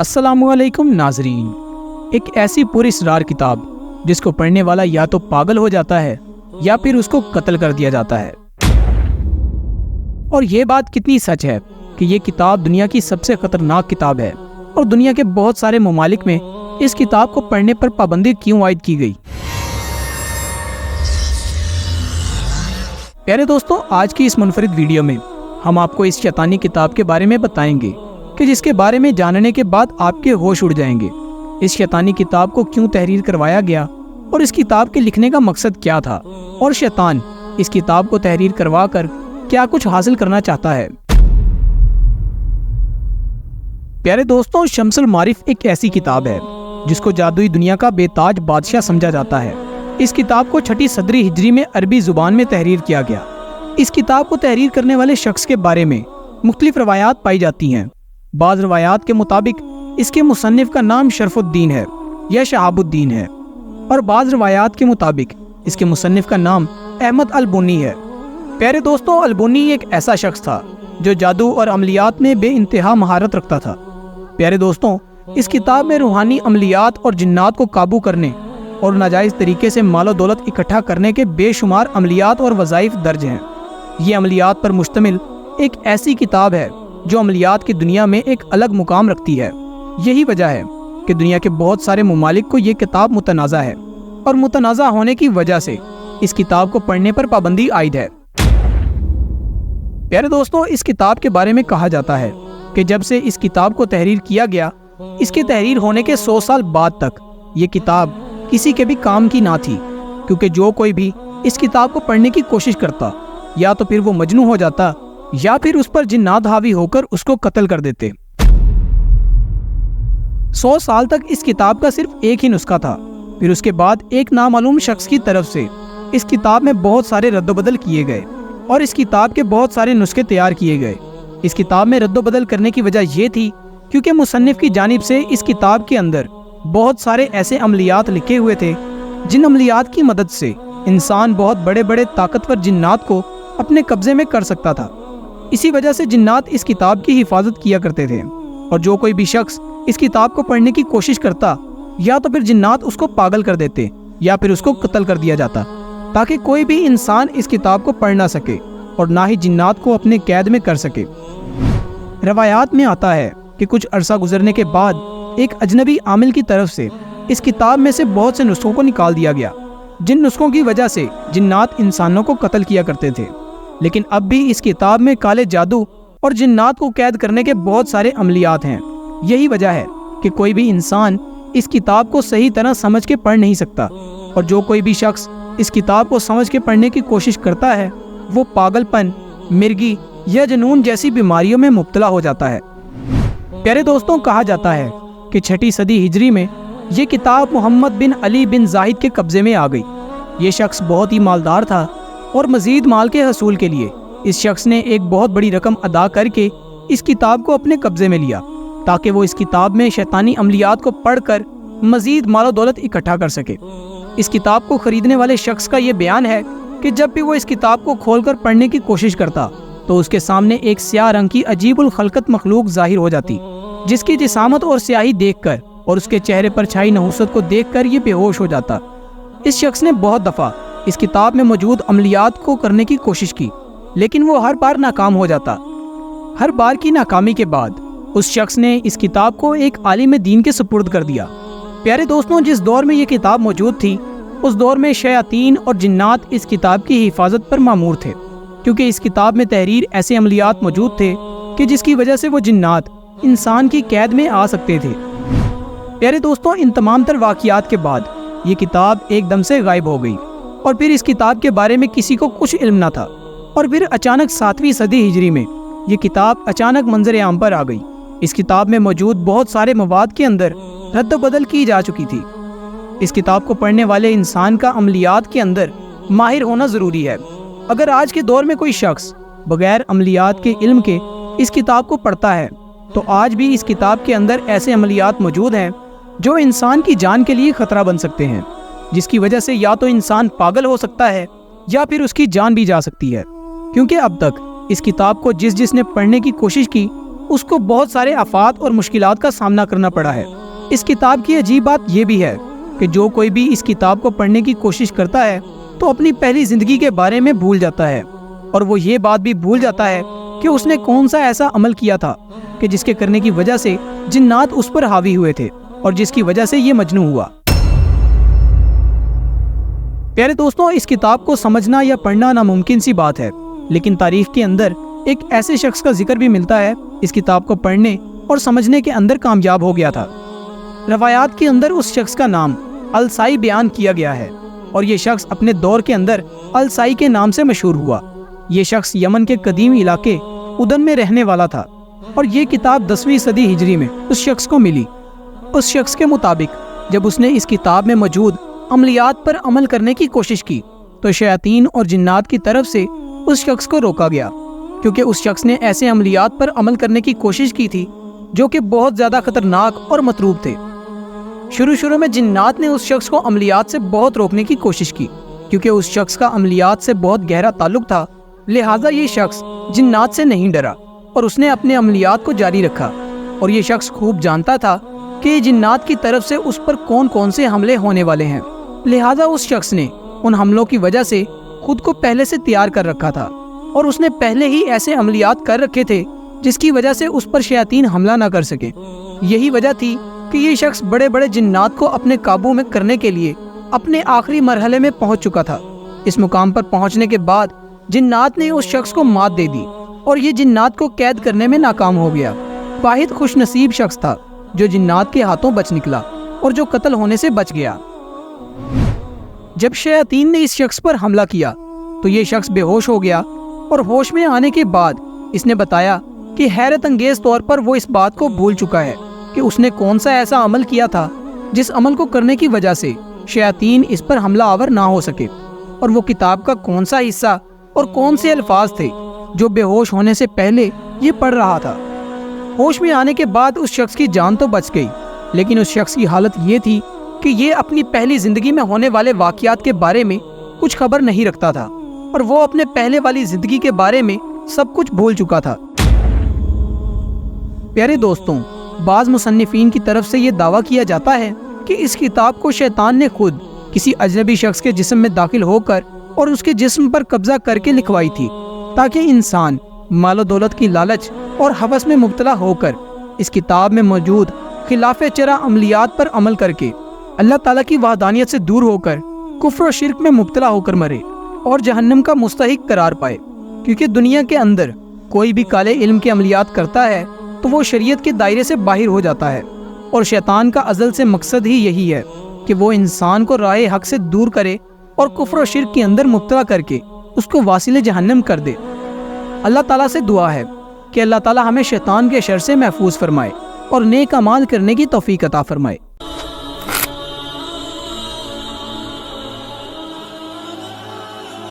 अस्सलामुअलैकुम नाजरीन। एक ऐसी पुरअसरार किताब जिसको पढ़ने वाला या तो पागल हो जाता है या फिर उसको कत्ल कर दिया जाता है। और ये बात कितनी सच है कि ये किताब दुनिया की सबसे खतरनाक किताब है और दुनिया के बहुत सारे ममालिक में इस किताब को पढ़ने पर पाबंदी क्यों आयद की गई। प्यारे दोस्तों, आज की इस मुनफरिद वीडियो में हम आपको इस शैतानी किताब के बारे में बताएंगे कि जिसके बारे में जानने के बाद आपके होश उड़ जाएंगे। इस शैतानी किताब को क्यों तहरीर करवाया गया और इस किताब के लिखने का मकसद क्या था और शैतान इस किताब को तहरीर करवा कर क्या कुछ हासिल करना चाहता है। प्यारे दोस्तों, शम्सुल मारिफ एक ऐसी किताब है जिसको जादुई दुनिया का बेताज बादशाह समझा जाता है। इस किताब को 6ठी सदरी हिजरी में अरबी जुबान में तहरीर किया गया। इस किताब को तहरीर करने वाले शख्स के बारे में मुख्तलिफ रवायात पाई जाती हैं। बाज़ रवायात के मुताबिक इसके मुसन्निफ का नाम शरफुद्दीन है या शहाबुद्दीन है और बाज़ रवायात के मुताबिक इसके मुसन्निफ का नाम अहमद अल-बुनी है। प्यारे दोस्तों, अल-बुनी एक ऐसा शख्स था जो जादू और अमलियात में बेइंतहा महारत रखता था। प्यारे दोस्तों, इस किताब में रूहानी अमलियात और जिन्नात को काबू करने और नाजायज़ तरीके से मालो दौलत इकट्ठा करने के बेशुमार अमलियात और वज़ाइफ दर्ज हैं। ये अमलियात पर मुश्तमिल एक ऐसी किताब है जो अमलियात की दुनिया में एक अलग मुकाम रखती है। यही वजह है कि दुनिया के बहुत सारे ममालिक को ये किताब मुतनाज़ा है और मुतनाज़ा होने की वजह से इस किताब को पढ़ने पर पाबंदी आयद है। प्यारे दोस्तों, इस किताब के बारे में कहा जाता है कि जब से इस किताब को तहरीर किया गया, इसके तहरीर होने के 100 साल बाद तक ये किताब किसी के भी काम की ना थी, क्योंकि जो कोई भी इस किताब को पढ़ने की कोशिश करता या तो फिर वो मजनू हो जाता या फिर उस पर जिन्नात हावी होकर उसको कत्ल कर देते। 100 साल तक इस किताब का सिर्फ एक ही नुस्खा था। फिर उसके बाद एक नामालूम शख्स की तरफ से इस किताब में बहुत सारे रद्दोबदल किए गए और इस किताब के बहुत सारे नुस्खे तैयार किए गए। इस किताब में रद्दोबदल करने की वजह ये थी क्योंकि मुसन्निफ की जानिब से इस किताब के अंदर बहुत सारे ऐसे अमलियात लिखे हुए थे जिन अमलियात की मदद से इंसान बहुत बड़े बड़े ताकतवर जिन्नात को अपने कब्जे में कर सकता था। इसी वजह से जिन्नात इस किताब की हिफाजत किया करते थे और जो कोई भी शख्स इस किताब को पढ़ने की कोशिश करता या तो फिर जिन्नात उसको पागल कर देते या फिर उसको कत्ल कर दिया जाता, ताकि कोई भी इंसान इस किताब को पढ़ ना सके और ना ही जिन्नात को अपने कैद में कर सके। रवायात में आता है कि कुछ अरसा गुजरने के बाद एक अजनबी आमिल की तरफ से इस किताब में से बहुत से नुस्खों को निकाल दिया गया, जिन नुस्खों की वजह से जिन्नात इंसानों को कत्ल किया करते थे। लेकिन अब भी इस किताब में काले जादू और जिन्नात को कैद करने के बहुत सारे अमलियात हैं। यही वजह है कि कोई भी इंसान इस किताब को सही तरह समझ के पढ़ नहीं सकता और जो कोई भी शख्स इस किताब को समझ के पढ़ने की कोशिश करता है वो पागलपन, मिर्गी या जुनून जैसी बीमारियों में मुब्तला हो जाता है। प्यारे दोस्तों, कहा जाता है कि 6ठी सदी हिजरी में ये किताब मोहम्मद बिन अली बिन जाहिद के कब्जे में आ गई। ये शख्स बहुत ही मालदार था और मज़ीद माल के हसूल के लिए इस शख्स ने एक बहुत बड़ी रकम अदा करके इस किताब को अपने कब्जे में लिया ताकि वो इस किताब में शैतानी अमलियात को पढ़कर मज़ीद मालो दौलत इकट्ठा कर सके। इस किताब को ख़रीदने वाले शख्स का ये बयान है कि जब भी वो इस किताब को खोलकर पढ़ने की कोशिश करता तो उसके सामने एक स्याह रंग की अजीबुल खलकत मखलूक ज़ाहिर हो जाती, जिसकी जिसामत और स्याही देखकर और उसके चेहरे पर छाई नहुसत को देखकर ये बेहोश हो जाता। इस शख्स ने बहुत दफ़ा इस किताब में मौजूद अमलियात को करने की कोशिश की, लेकिन वो हर बार नाकाम हो जाता। हर बार की नाकामी के बाद उस शख्स ने इस किताब को एक आलिम दीन के सुपुर्द कर दिया। प्यारे दोस्तों, जिस दौर में ये किताब मौजूद थी उस दौर में शयातीन और जिन्नात इस किताब की हिफाजत पर मामूर थे, क्योंकि इस किताब में तहरीर ऐसे अमलियात मौजूद थे कि जिसकी वजह से वो जिन्नात इंसान की कैद में आ सकते थे। प्यारे दोस्तों, इन तमाम तर वाक़ियात के बाद ये किताब एकदम से गायब हो गई और फिर इस किताब के बारे में किसी को कुछ इल्म न था और फिर अचानक 7वीं सदी हिजरी में ये किताब अचानक मंजर आम पर आ गई। इस किताब में मौजूद बहुत सारे मवाद के अंदर रद्द बदल की जा चुकी थी। इस किताब को पढ़ने वाले इंसान का अमलियात के अंदर माहिर होना ज़रूरी है। अगर आज के दौर में कोई शख्स बगैर अमलियात के इल्म के इस किताब को पढ़ता है तो आज भी इस किताब के अंदर ऐसे अमलियात मौजूद हैं जो इंसान की जान के लिए ख़तरा बन सकते हैं, जिसकी वजह से या तो इंसान पागल हो सकता है या फिर उसकी जान भी जा सकती है। क्योंकि अब तक इस किताब को जिसने पढ़ने की कोशिश की اس کو بہت سارے آفات اور مشکلات کا سامنا کرنا پڑا ہے۔ اس کتاب کی عجیب بات یہ بھی ہے کہ جو کوئی بھی اس کتاب کو پڑھنے کی کوشش کرتا ہے تو اپنی پہلی زندگی کے بارے میں بھول جاتا ہے، اور وہ یہ بات بھی بھول جاتا ہے کہ اس نے کون سا ایسا عمل کیا تھا کہ جس کے کرنے کی وجہ سے جنات اس پر حاوی ہوئے تھے اور جس کی وجہ سے یہ مجنون ہوا۔ پیارے دوستوں، اس کتاب کو سمجھنا یا پڑھنا ناممکن سی بات ہے، لیکن تاریخ کے اندر ایک ایسے شخص کا ذکر بھی ملتا ہے اس کتاب کو پڑھنے اور سمجھنے کے اندر کامیاب ہو گیا تھا۔ روایات کے اندر اس شخص کا نام السائی بیان کیا گیا ہے، اور یہ شخص اپنے دور کے اندر السائی کے نام سے مشہور ہوا۔ یہ شخص یمن کے قدیم علاقے ادن میں رہنے والا تھا، اور یہ کتاب 10ویں صدی ہجری میں اس شخص کو ملی۔ اس شخص کے مطابق جب اس نے اس کتاب میں موجود عملیات پر عمل کرنے کی کوشش کی تو شیاطین اور جنات کی طرف سے اس شخص کو روکا گیا، کیونکہ اس شخص نے ایسے عملیات پر عمل کرنے کی کوشش کی تھی جو کہ بہت زیادہ خطرناک اور مطلوب تھے۔ شروع میں جنات نے اس شخص کو عملیات سے بہت روکنے کی کوشش کی، کیونکہ اس شخص کا عملیات سے بہت گہرا تعلق تھا، لہٰذا یہ شخص جنات سے نہیں ڈرا اور اس نے اپنے عملیات کو جاری رکھا۔ اور یہ شخص خوب جانتا تھا کہ جنات کی طرف سے اس پر کون سے حملے ہونے والے ہیں، لہٰذا اس شخص نے ان حملوں کی وجہ سے خود کو پہلے سے تیار کر رکھا تھا، اور اس نے پہلے ہی ایسے عملیات کر رکھے تھے جس کی وجہ سے اس پر شیاطین حملہ نہ کر سکے۔ یہی وجہ تھی کہ یہ شخص بڑے بڑے جنات کو اپنے قابو میں کرنے کے لیے اپنے آخری مرحلے میں پہنچ چکا تھا۔ اس مقام پر پہنچنے کے بعد جنات نے اس شخص کو مات دے دی اور یہ جنات کو قید کرنے میں ناکام ہو گیا۔ واحد خوش نصیب شخص تھا جو جنات کے ہاتھوں بچ نکلا اور جو قتل ہونے سے بچ گیا۔ جب شیاطین نے اس شخص پر حملہ کیا تو یہ شخص بے ہوش ہو گیا، اور ہوش میں آنے کے بعد اس نے بتایا کہ حیرت انگیز طور پر وہ اس بات کو بھول چکا ہے کہ اس نے کون سا ایسا عمل کیا تھا جس عمل کو کرنے کی وجہ سے شیاطین اس پر حملہ آور نہ ہو سکے، اور وہ کتاب کا کون سا حصہ اور کون سے الفاظ تھے جو بے ہوش ہونے سے پہلے یہ پڑھ رہا تھا۔ ہوش میں آنے کے بعد اس شخص کی جان تو بچ گئی، لیکن اس شخص کی حالت یہ تھی کہ یہ اپنی پہلی زندگی میں ہونے والے واقعات کے بارے میں کچھ خبر نہیں رکھتا تھا، اور وہ اپنے پہلے والی زندگی کے بارے میں سب کچھ بھول چکا تھا۔ پیارے دوستوں، بعض مصنفین کی طرف سے یہ دعویٰ کیا جاتا ہے کہ اس کتاب کو شیطان نے خود کسی اجنبی شخص کے جسم میں داخل ہو کر اور اس کے جسم پر قبضہ کر کے لکھوائی تھی، تاکہ انسان مال و دولت کی لالچ اور ہوس میں مبتلا ہو کر اس کتاب میں موجود خلاف چرا عملیات پر عمل کر کے اللہ تعالیٰ کی وحدانیت سے دور ہو کر کفر و شرک میں مبتلا ہو کر مرے اور جہنم کا مستحق قرار پائے۔ کیونکہ دنیا کے اندر کوئی بھی کالے علم کے عملیات کرتا ہے تو وہ شریعت کے دائرے سے باہر ہو جاتا ہے، اور شیطان کا ازل سے مقصد ہی یہی ہے کہ وہ انسان کو راہ حق سے دور کرے اور کفر و شرک کے اندر مبتلا کر کے اس کو واصل جہنم کر دے۔ اللہ تعالیٰ سے دعا ہے کہ اللہ تعالیٰ ہمیں شیطان کے شر سے محفوظ فرمائے اور نیک اعمال کرنے کی توفیق عطا فرمائے۔